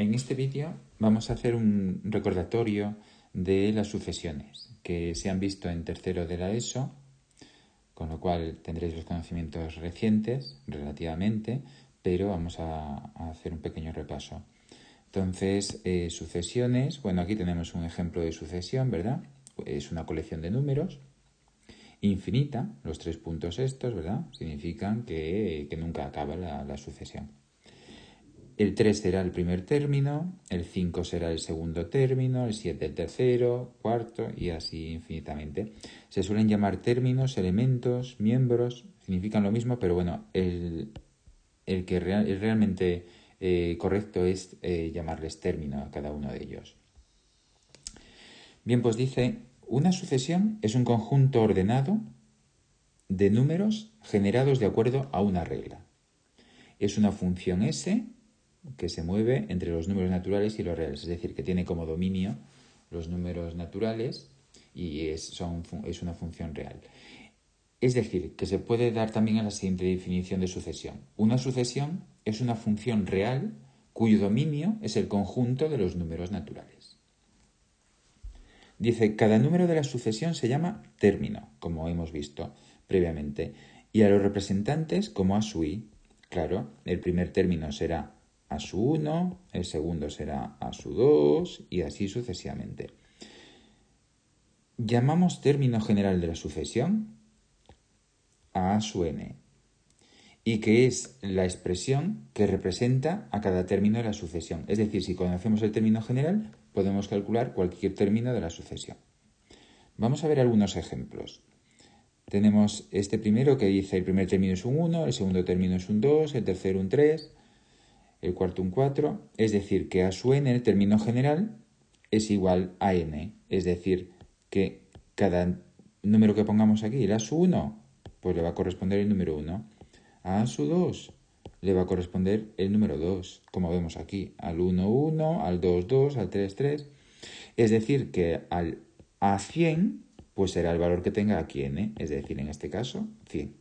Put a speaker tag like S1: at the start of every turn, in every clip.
S1: En este vídeo vamos a hacer un recordatorio de las sucesiones que se han visto en tercero de la ESO, con lo cual tendréis los conocimientos recientes relativamente, pero vamos a hacer un pequeño repaso. Entonces, sucesiones, bueno, aquí tenemos un ejemplo de sucesión, ¿verdad? Es una colección de números infinita, los 3 puntos estos, ¿verdad? Significan que nunca acaba la sucesión. El 3 será el primer término, el 5 será el segundo término, el 7 el tercero, cuarto y así infinitamente. Se suelen llamar términos, elementos, miembros, significan lo mismo, pero bueno, el realmente correcto es llamarles término a cada uno de ellos. Bien, pues dice, una sucesión es un conjunto ordenado de números generados de acuerdo a una regla. Es una función S que se mueve entre los números naturales y los reales, es decir, que tiene como dominio los números naturales y es una función real. Es decir, que se puede dar también a la siguiente definición de sucesión. Una sucesión es una función real cuyo dominio es el conjunto de los números naturales. Dice, cada número de la sucesión se llama término, como hemos visto previamente, y a los representantes como a su i. Claro, el primer término será a su 1, el segundo será a su 2 y así sucesivamente. Llamamos término general de la sucesión a su n, y que es la expresión que representa a cada término de la sucesión. Es decir, si conocemos el término general, podemos calcular cualquier término de la sucesión. Vamos a ver algunos ejemplos. Tenemos este primero que dice el primer término es un 1, el segundo término es un 2, el tercero un 3, el cuarto un 4. Es decir, que a su n, el término general, es igual a n. Es decir, que cada número que pongamos aquí, el a su 1, pues le va a corresponder el número 1. A su 2 le va a corresponder el número 2, como vemos aquí, al 1, 1, al 2, 2, al 3, 3. Es decir, que al A100, pues será el valor que tenga aquí n, es decir, en este caso, 100.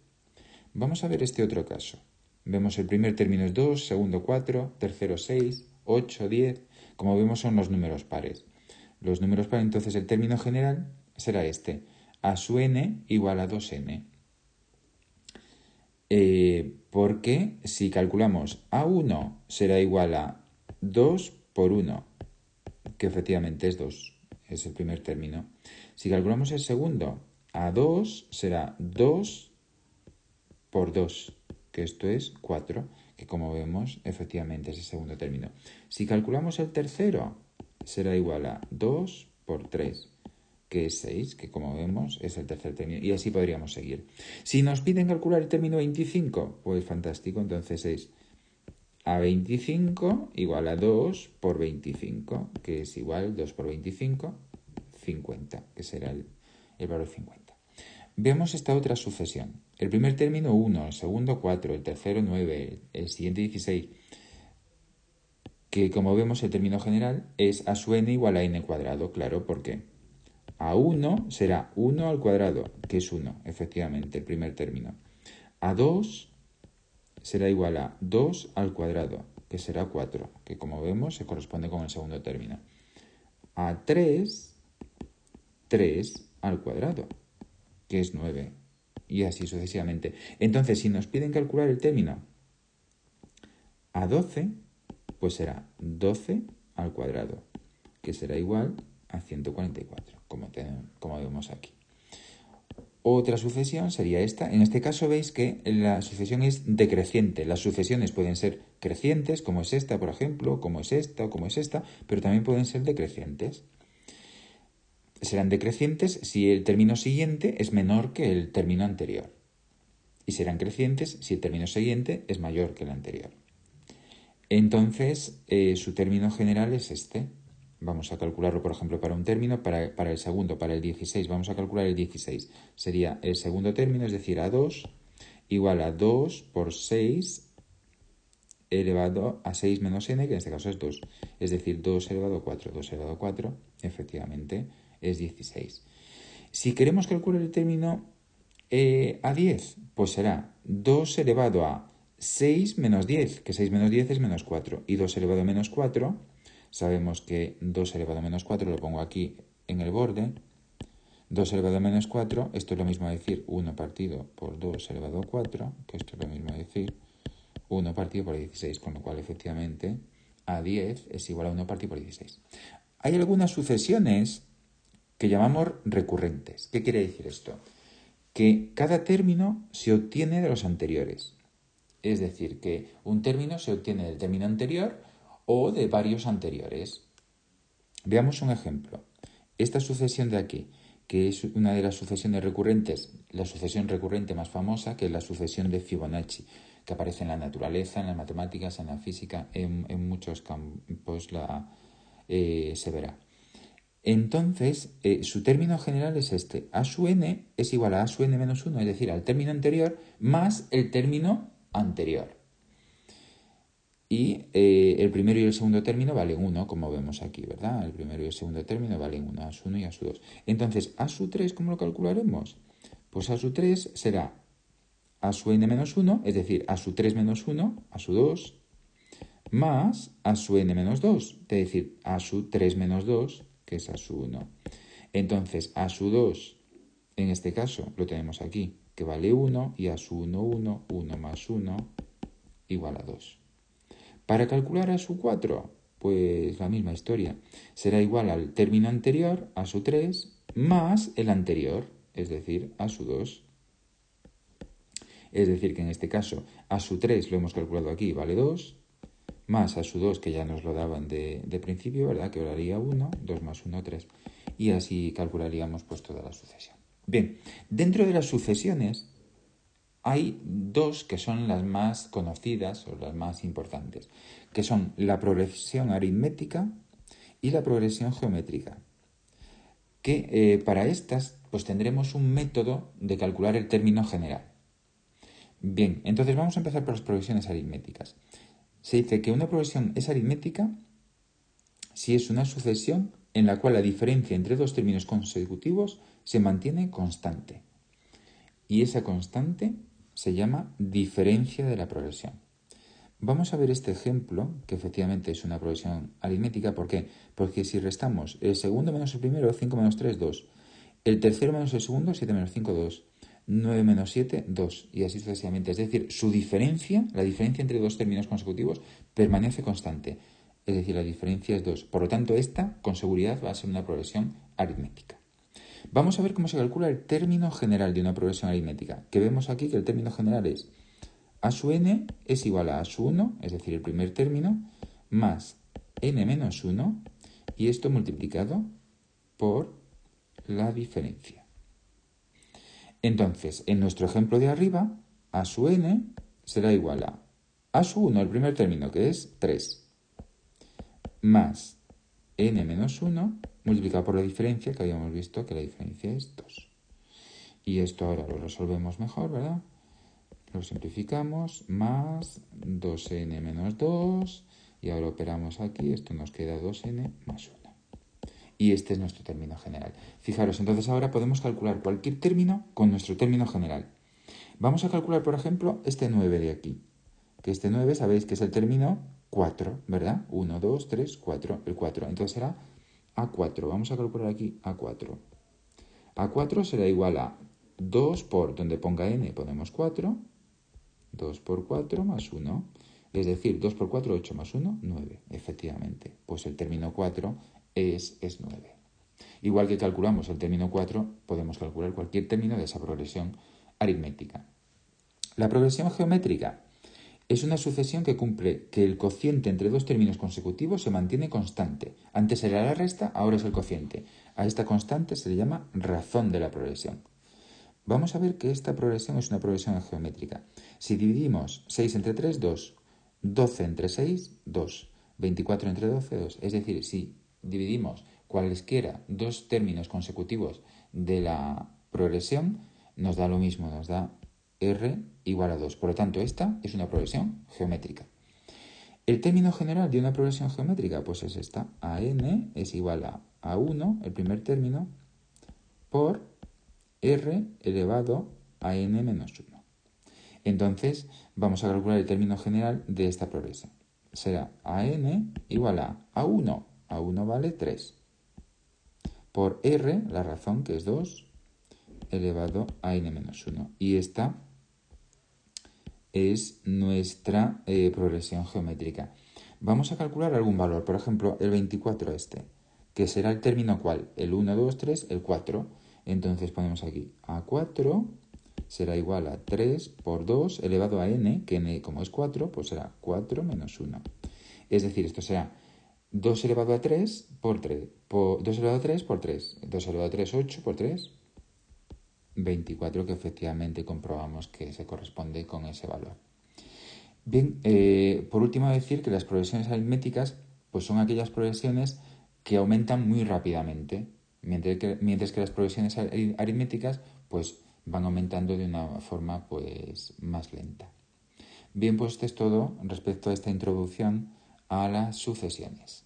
S1: Vamos a ver este otro caso. Vemos el primer término es 2, segundo 4, tercero 6, 8, 10. Como vemos son los números pares. Los números pares, entonces el término general será este. A su n igual a 2n. Porque si calculamos A1 será igual a 2 por 1, que efectivamente es 2, es el primer término. Si calculamos el segundo, A2 será 2 por 2, que esto es 4, que como vemos efectivamente es el segundo término. Si calculamos el tercero, será igual a 2 por 3, que es 6, que como vemos es el tercer término, y así podríamos seguir. Si nos piden calcular el término 25, pues fantástico, entonces es A25 igual a 2 por 25, que es igual 2 por 25, 50, que será el valor 50. Veamos esta otra sucesión. El primer término 1, el segundo 4, el tercero 9, el siguiente 16, que como vemos el término general es a su n igual a n cuadrado, claro, ¿por qué? A1 será 1 al cuadrado, que es 1, efectivamente, el primer término. A2 será igual a 2 al cuadrado, que será 4, que como vemos se corresponde con el segundo término. A3, 3 al cuadrado, que es 9, y así sucesivamente. Entonces, si nos piden calcular el término A12, pues será 12 al cuadrado, que será igual a 144, como vemos aquí. Otra sucesión sería esta. En este caso veis que la sucesión es decreciente. Las sucesiones pueden ser crecientes, como es esta, por ejemplo, como es esta o como es esta, pero también pueden ser decrecientes. Serán decrecientes si el término siguiente es menor que el término anterior. Y serán crecientes si el término siguiente es mayor que el anterior. Entonces, su término general es este. Vamos a calcularlo, por ejemplo, para un término, para el segundo, para el 16. Vamos a calcular el 16. Sería el segundo término, es decir, A2, igual a 2 por 6 elevado a 6 menos n, que en este caso es 2. Es decir, 2 elevado a 4. 2 elevado a 4, efectivamente, es 16. Si queremos calcular el término A10, pues será 2 elevado a 6 menos 10, que 6 menos 10 es menos 4. Y 2 elevado a menos 4, sabemos que 2 elevado a menos 4 lo pongo aquí en el borde. 2 elevado a menos 4, esto es lo mismo a decir 1 partido por 2 elevado a 4, que esto es lo mismo a decir 1 partido por 16, con lo cual efectivamente a 10 es igual a 1 partido por 16. Hay algunas sucesiones que llamamos recurrentes. ¿Qué quiere decir esto? Que cada término se obtiene de los anteriores. Es decir, que un término se obtiene del término anterior o de varios anteriores. Veamos un ejemplo. Esta sucesión de aquí, que es una de las sucesiones recurrentes, la sucesión recurrente más famosa, que es la sucesión de Fibonacci, que aparece en la naturaleza, en las matemáticas, en la física, en muchos campos se verá. Entonces, su término general es este. A sub n es igual a sub n menos 1, es decir, al término anterior más el término anterior. Y el primero y el segundo término valen 1, como vemos aquí, ¿verdad? El primero y el segundo término valen 1, a sub 1 y a sub 2. Entonces, a sub 3, ¿cómo lo calcularemos? Pues a sub 3 será a sub n menos 1, es decir, a sub 3 menos 1, a sub 2, más a sub n menos 2, es decir, a sub 3 menos 2, que es a sub 1. Entonces, a sub 2, en este caso, lo tenemos aquí, que vale 1, y a sub 1, 1, 1 más 1, igual a 2. Para calcular a sub 4, pues la misma historia. Será igual al término anterior, a sub 3, más el anterior, es decir, a sub 2. Es decir, que en este caso, a sub 3 lo hemos calculado aquí, vale 2, más a sub 2, que ya nos lo daban de principio, ¿verdad? Que valdría 1, 2 más 1, 3. Y así calcularíamos pues toda la sucesión. Bien, dentro de las sucesiones hay dos que son las más conocidas o las más importantes, que son la progresión aritmética y la progresión geométrica. Que para estas pues tendremos un método de calcular el término general. Bien, entonces vamos a empezar por las progresiones aritméticas. Se dice que una progresión es aritmética si es una sucesión en la cual la diferencia entre dos términos consecutivos se mantiene constante. Y esa constante se llama diferencia de la progresión. Vamos a ver este ejemplo, que efectivamente es una progresión aritmética. ¿Por qué? Porque si restamos el segundo menos el primero, 5 menos 3, 2. El tercero menos el segundo, 7 menos 5, 2. 9 menos 7, 2. Y así sucesivamente. Es decir, su diferencia, la diferencia entre dos términos consecutivos, permanece constante. Es decir, la diferencia es 2. Por lo tanto, esta, con seguridad, va a ser una progresión aritmética. Vamos a ver cómo se calcula el término general de una progresión aritmética. Que vemos aquí que el término general es a sub n es igual a sub 1, es decir, el primer término, más n menos 1, y esto multiplicado por la diferencia. Entonces, en nuestro ejemplo de arriba, a sub n será igual a sub 1, el primer término, que es 3, más n menos 1, multiplicado por la diferencia, que habíamos visto que la diferencia es 2. Y esto ahora lo resolvemos mejor, ¿verdad? Lo simplificamos, más 2n menos 2, y ahora operamos aquí, esto nos queda 2n más 1. Y este es nuestro término general. Fijaros, entonces ahora podemos calcular cualquier término con nuestro término general. Vamos a calcular, por ejemplo, este 9 de aquí. Que este 9 sabéis que es el término 4, ¿verdad? 1, 2, 3, 4, el 4. Entonces será A4. Vamos a calcular aquí A4. A4 será igual a 2 por, donde ponga n ponemos 4, 2 por 4 más 1. Es decir, 2 por 4, 8 más 1, 9. Efectivamente, pues el término 4 es 9. Igual que calculamos el término 4, podemos calcular cualquier término de esa progresión aritmética. La progresión geométrica es una sucesión que cumple que el cociente entre dos términos consecutivos se mantiene constante. Antes era la resta, ahora es el cociente. A esta constante se le llama razón de la progresión. Vamos a ver que esta progresión es una progresión geométrica. Si dividimos 6 entre 3, 2. 12 entre 6, 2. 24 entre 12, 2. Es decir, si dividimos cualesquiera dos términos consecutivos de la progresión, nos da lo mismo, nos da R igual a 2. Por lo tanto, esta es una progresión geométrica. El término general de una progresión geométrica, pues es esta. AN es igual a A1, el primer término, por R elevado a n menos 1. Entonces, vamos a calcular el término general de esta progresión. Será AN igual a A1. A1 vale 3. Por R, la razón, que es 2, elevado a n menos 1. Y esta es nuestra progresión geométrica. Vamos a calcular algún valor, por ejemplo, el 24 que será el término ¿cuál? El 1, 2, 3, el 4. Entonces ponemos aquí A4 será igual a 3 por 2 elevado a n, que n como es 4, pues será 4 menos 1. Es decir, esto será 2 elevado a 3 por 3, 2 elevado a 3 por 3, 2 elevado a 3, 8 por 3, 24, que efectivamente comprobamos que se corresponde con ese valor. Bien, por último decir que las progresiones aritméticas pues son aquellas progresiones que aumentan muy rápidamente, mientras que las progresiones aritméticas pues van aumentando de una forma pues más lenta. Bien, pues esto es todo respecto a esta introducción a las sucesiones.